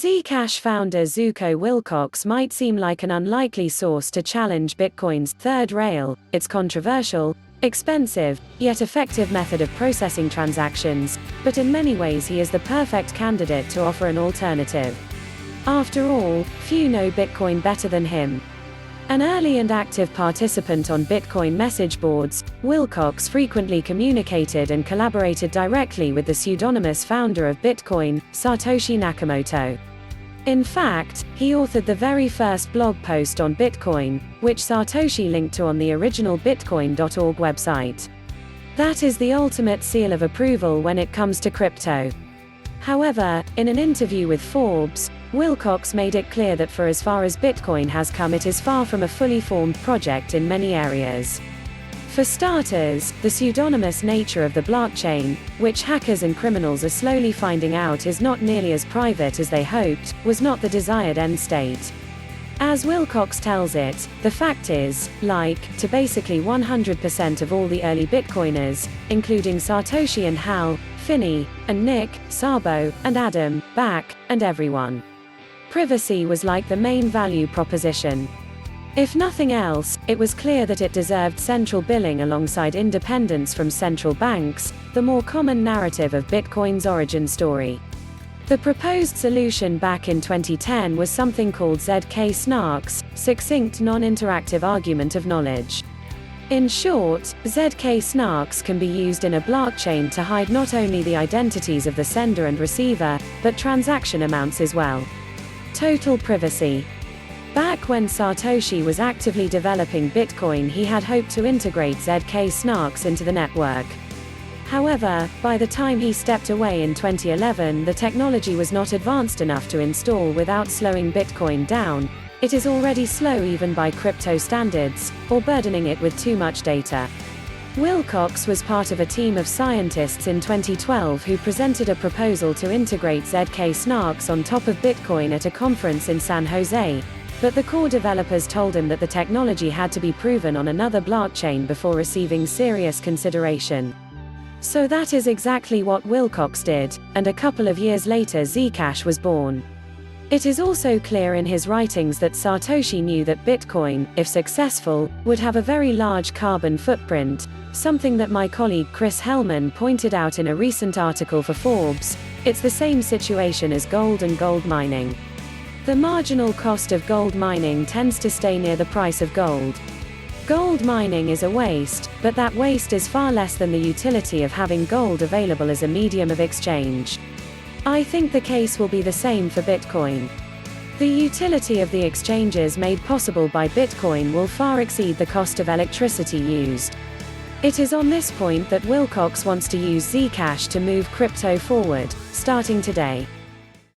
Zcash founder Zuko Wilcox might seem like an unlikely source to challenge Bitcoin's third rail, its controversial, expensive, yet effective method of processing transactions, but in many ways he is the perfect candidate to offer an alternative. After all, few know Bitcoin better than him. An early and active participant on Bitcoin message boards, Wilcox frequently communicated and collaborated directly with the pseudonymous founder of Bitcoin, Satoshi Nakamoto. In fact, he authored the very first blog post on Bitcoin, which Satoshi linked to on the original Bitcoin.org website. That is the ultimate seal of approval when it comes to crypto. However, in an interview with Forbes, Wilcox made it clear that for as far as Bitcoin has come, it is far from a fully formed project in many areas. For starters, the pseudonymous nature of the blockchain, which hackers and criminals are slowly finding out is not nearly as private as they hoped, was not the desired end state. As Wilcox tells it, the fact is, to basically 100% of all the early Bitcoiners, including Satoshi and Hal, Finney, and Nick, Sabo, and Adam, Back, and everyone. Privacy was like the main value proposition. If nothing else, it was clear that it deserved central billing alongside independence from central banks, the more common narrative of Bitcoin's origin story. The proposed solution back in 2010 was something called ZK Snarks, succinct non-interactive argument of knowledge. In short, ZK Snarks can be used in a blockchain to hide not only the identities of the sender and receiver, but transaction amounts as well. Total privacy. Back when Satoshi was actively developing Bitcoin, he had hoped to integrate ZK Snarks into the network. However, by the time he stepped away in 2011, the technology was not advanced enough to install without slowing Bitcoin down. It is already slow even by crypto standards, or burdening it with too much data. Wilcox was part of a team of scientists in 2012 who presented a proposal to integrate ZK Snarks on top of Bitcoin at a conference in San Jose, but the core developers told him that the technology had to be proven on another blockchain before receiving serious consideration. So that is exactly what Wilcox did, and a couple of years later Zcash was born. It is also clear in his writings that Satoshi knew that Bitcoin, if successful, would have a very large carbon footprint, something that my colleague Chris Hellman pointed out in a recent article for Forbes. It's the same situation as gold and gold mining. The marginal cost of gold mining tends to stay near the price of gold. Gold mining is a waste, but that waste is far less than the utility of having gold available as a medium of exchange. I think the case will be the same for Bitcoin. The utility of the exchanges made possible by Bitcoin will far exceed the cost of electricity used. It is on this point that Wilcox wants to use Zcash to move crypto forward, starting today.